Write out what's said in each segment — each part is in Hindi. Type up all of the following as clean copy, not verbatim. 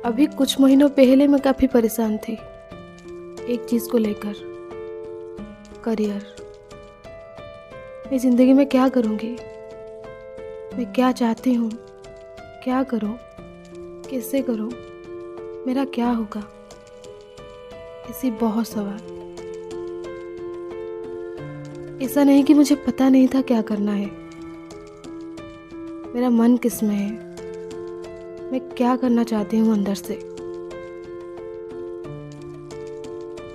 अभी कुछ महीनों पहले मैं काफ़ी परेशान थी एक चीज़ को लेकर, करियर। मैं ज़िंदगी में क्या करूँगी, मैं क्या चाहती हूँ, क्या करूँ, कैसे करूँ, मेरा क्या होगा, ऐसी बहुत सवाल। ऐसा नहीं कि मुझे पता नहीं था क्या करना है, मेरा मन किस में है, मैं क्या करना चाहती हूँ अंदर से।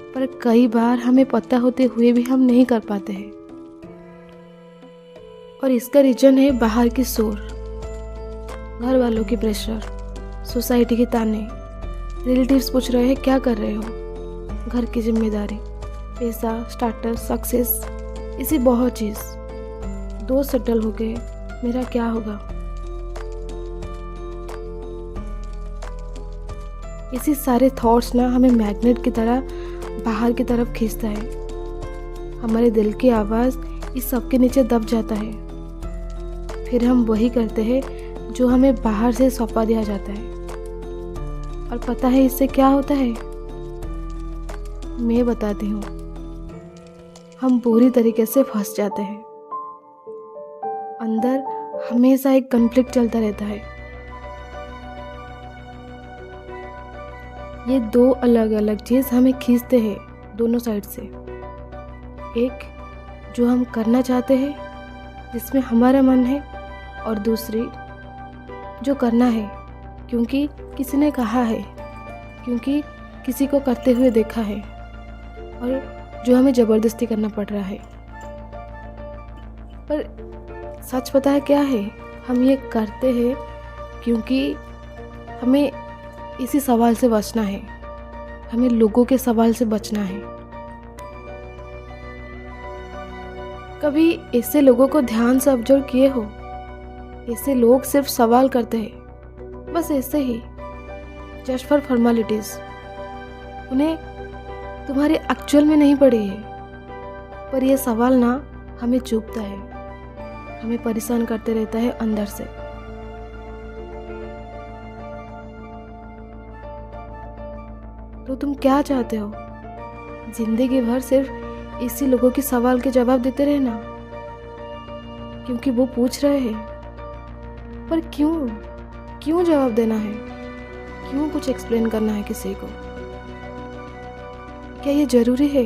पर कई बार हमें पता होते हुए भी हम नहीं कर पाते हैं, और इसका रीज़न है बाहर की शोर, घर वालों की प्रेशर, सोसाइटी के ताने, रिलेटिव्स पूछ रहे हैं क्या कर रहे हो, घर की जिम्मेदारी, पैसा, स्टार्टस, सक्सेस, इसी बहुत चीज़। दोस्त सेटल हो गए, मेरा क्या होगा। इसी सारे थॉट्स ना हमें मैग्नेट की तरह बाहर की तरफ खींचता है। हमारे दिल की आवाज़ इस सब के नीचे दब जाता है। फिर हम वही करते हैं जो हमें बाहर से सौंपा दिया जाता है। और पता है इससे क्या होता है? मैं बताती हूँ। हम बुरी तरीके से फंस जाते हैं। अंदर हमेशा एक कॉन्फ्लिक्ट चलता रहता है। ये दो अलग अलग चीज़ हमें खींचते हैं दोनों साइड से। एक जो हम करना चाहते हैं, जिसमें हमारा मन है, और दूसरी जो करना है क्योंकि किसी ने कहा है, क्योंकि किसी को करते हुए देखा है, और जो हमें ज़बरदस्ती करना पड़ रहा है। पर सच पता है क्या है? हम ये करते हैं क्योंकि हमें इसी सवाल से बचना है, हमें लोगों के सवाल से बचना है। कभी ऐसे लोगों को ध्यान से ऑब्जर्व किए हो? ऐसे लोग सिर्फ सवाल करते हैं, बस ऐसे ही, जस्ट फॉर फॉर्मेलिटीज। उन्हें तुम्हारी एक्चुअल में नहीं पड़ी है, पर यह सवाल ना हमें चुभता है, हमें परेशान करते रहता है अंदर से। तो तुम क्या चाहते हो? जिंदगी भर सिर्फ इसी लोगों के सवाल के जवाब देते रहना क्योंकि वो पूछ रहे हैं? पर क्यों जवाब देना है? क्यों कुछ एक्सप्लेन करना है किसी को? क्या ये जरूरी है?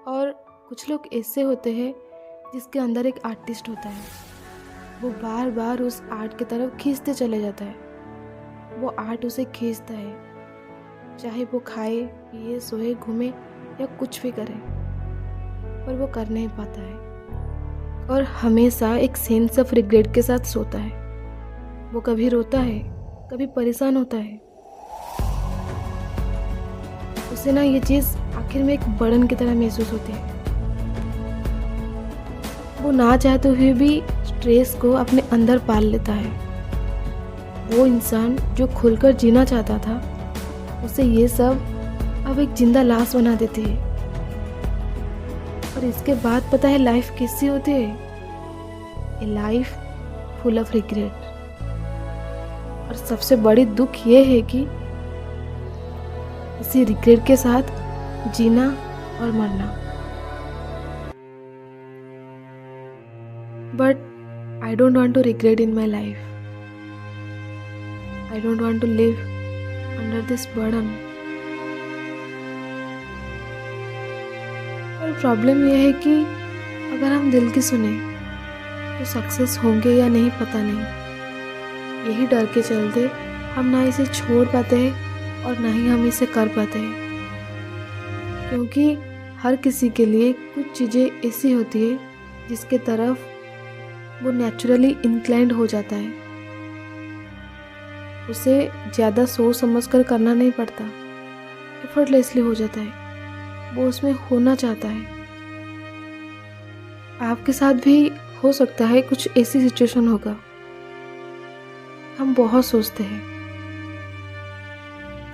और कुछ लोग ऐसे होते हैं जिसके अंदर एक आर्टिस्ट होता है। वो बार बार उस आर्ट की तरफ खींचते चले जाता है। वो आर्ट उसे खींचता है, चाहे वो खाए, पिए, सोए, घूमे या कुछ भी करे, पर वो कर नहीं पाता है और हमेशा एक सेंस ऑफ रिग्रेट के साथ सोता है। वो कभी रोता है, कभी परेशान होता है। उसे ना ये चीज़ आखिर में एक बर्डन की तरह महसूस होती है। वो ना चाहते हुए भी स्ट्रेस को अपने अंदर पाल लेता है। वो इंसान जो खुलकर जीना चाहता था, उसे ये सब अब एक जिंदा लाश बना देती है। और इसके बाद पता है लाइफ कैसी होती है? ए लाइफ फुल ऑफ रिग्रेट। और सबसे बड़ी दुख ये है कि इसी रिग्रेट के साथ जीना और मरना। But I don't want to regret in my life. I don't want to live under this burden. और प्रॉब्लम यह है कि अगर हम दिल की सुने तो सक्सेस होंगे या नहीं पता नहीं। यही डर के चलते हम ना इसे छोड़ पाते हैं और ना ही हम इसे कर पाते हैं, क्योंकि हर किसी के लिए कुछ चीज़ें ऐसी होती है जिसके तरफ वो नेचुरली इंक्लाइंड हो जाता है। उसे ज़्यादा सोच समझ कर करना नहीं पड़ता, एफर्टलेसली हो जाता है। वो उसमें होना चाहता है। आपके साथ भी हो सकता है कुछ ऐसी सिचुएशन होगा। हम बहुत सोचते हैं,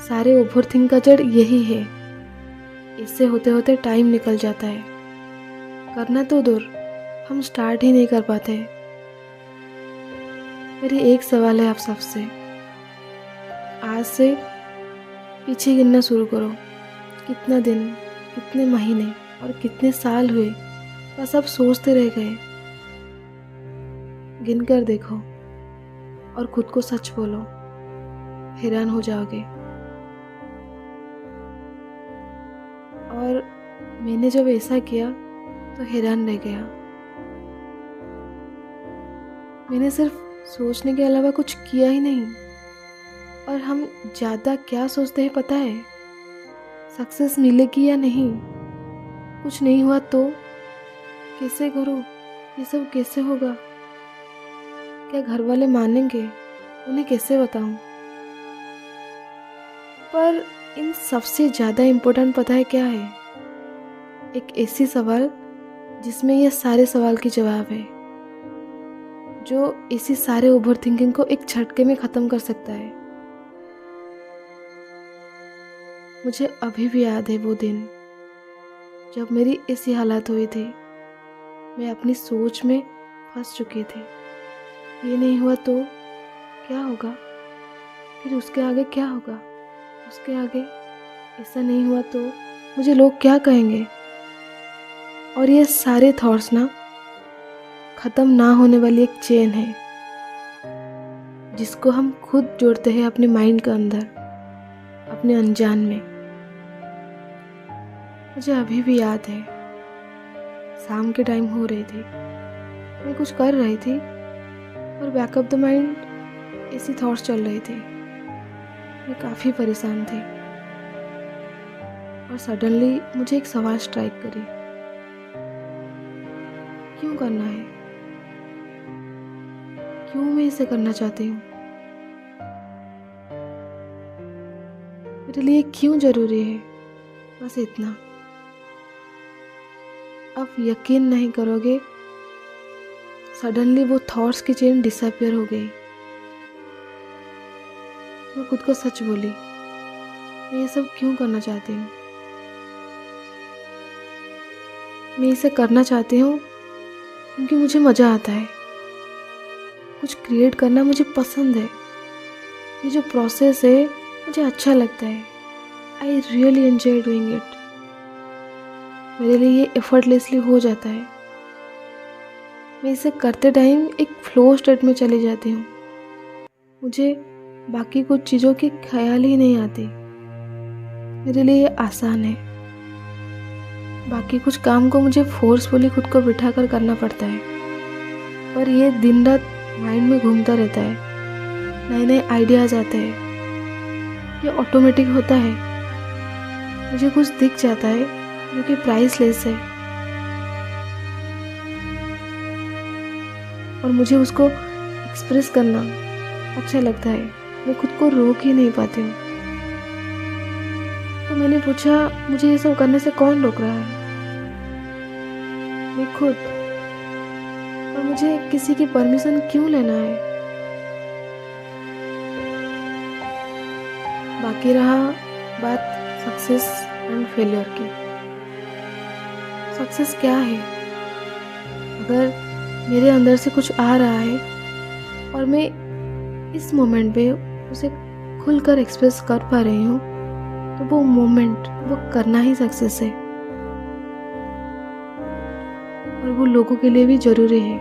सारे ओवरथिंक का जड़ यही है। इससे होते होते टाइम निकल जाता है। करना तो दूर, हम स्टार्ट ही नहीं कर पाते। मेरी एक सवाल है आप सबसे, आज से पीछे गिनना शुरू करो। कितना दिन, कितने महीने और कितने साल हुए, बस आप सोचते रह गए। गिन कर देखो और खुद को सच बोलो, हैरान हो जाओगे। और मैंने जब ऐसा किया तो हैरान रह गया। मैंने सिर्फ सोचने के अलावा कुछ किया ही नहीं। और हम ज़्यादा क्या सोचते हैं पता है? सक्सेस मिलेगी या नहीं, कुछ नहीं हुआ तो कैसे करूँ, ये सब कैसे होगा, क्या घर वाले मानेंगे, उन्हें कैसे बताऊँ। पर इन सबसे ज़्यादा इम्पोर्टेंट पता है क्या है? एक ऐसी सवाल जिसमें ये सारे सवाल की जवाब है, जो इसी सारे ओवर थिंकिंग को एक झटके में ख़त्म कर सकता है। मुझे अभी भी याद है वो दिन जब मेरी ऐसी हालत हुई थी। मैं अपनी सोच में फंस चुकी थी। ये नहीं हुआ तो क्या होगा, फिर उसके आगे क्या होगा, उसके आगे ऐसा नहीं हुआ तो मुझे लोग क्या कहेंगे। और ये सारे थॉट्स ना ख़त्म ना होने वाली एक चेन है, जिसको हम खुद जोड़ते हैं अपने माइंड के अंदर, अपने अनजान में। मुझे अभी भी याद है, शाम के टाइम हो रही थी, मैं कुछ कर रही थी और बैक ऑफ द माइंड ऐसी थॉट्स चल रही थी। मैं काफ़ी परेशान थी और सडनली मुझे एक सवाल स्ट्राइक करी, क्यों करना है, क्यों मैं इसे करना चाहती हूँ, मेरे लिए क्यों ज़रूरी है, बस इतना। आप यकीन नहीं करोगे, सडनली वो थॉट्स की चेन डिसअपियर हो गई। मैं खुद को सच बोली, मैं ये सब क्यों करना चाहती हूँ। मैं इसे करना चाहती हूँ क्योंकि मुझे मज़ा आता है, कुछ क्रिएट करना मुझे पसंद है। ये जो प्रोसेस है मुझे अच्छा लगता है। I really enjoy doing it. मेरे लिए ये एफर्टलेसली हो जाता है। मैं इसे करते टाइम एक फ्लो स्टेट में चली जाती हूँ। मुझे बाकी कुछ चीज़ों की ख्याल ही नहीं आती। मेरे लिए ये आसान है। बाकी कुछ काम को मुझे फोर्सफुली खुद को बिठा कर करना पड़ता है, पर ये दिन रात माइंड में घूमता रहता है। नए नए आइडियाज़ आते हैं, ये ऑटोमेटिक होता है। मुझे कुछ दिख जाता है जो कि प्राइसलेस है और मुझे उसको एक्सप्रेस करना अच्छा लगता है। मैं खुद को रोक ही नहीं पाती हूँ। तो मैंने पूछा, मुझे ये सब करने से कौन रोक रहा है? मैं खुद। और मुझे किसी की परमिशन क्यों लेना है? बाकी रहा बात सक्सेस एंड फेलियर की। सक्सेस क्या है? अगर मेरे अंदर से कुछ आ रहा है और मैं इस मोमेंट पे उसे खुलकर एक्सप्रेस कर पा रही हूँ, तो वो मोमेंट, वो करना ही सक्सेस है। और वो लोगों के लिए भी ज़रूरी है।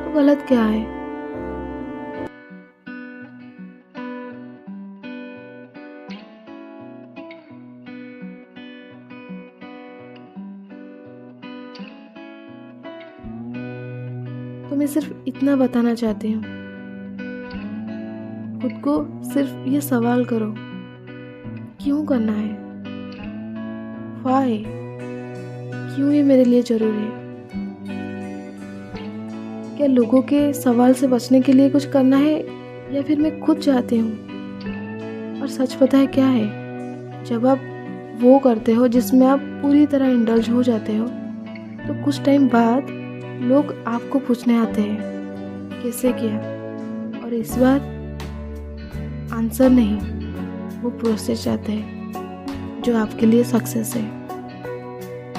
तो गलत क्या है? तो मैं सिर्फ इतना बताना चाहती हूँ, खुद को सिर्फ ये सवाल करो, क्यों करना है? व्हाई? क्यों ये मेरे लिए ज़रूरी है? क्या लोगों के सवाल से बचने के लिए कुछ करना है, या फिर मैं खुद चाहती हूँ? और सच पता है क्या है? जब आप वो करते हो जिसमें आप पूरी तरह इंडल्ज हो जाते हो, तो कुछ टाइम बाद लोग आपको पूछने आते हैं कैसे किया, और इस बार आंसर नहीं, वो प्रोसेस चाहते हैं जो आपके लिए सक्सेस है।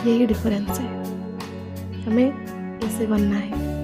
यही डिफरेंस है। हमें ऐसे बनना है।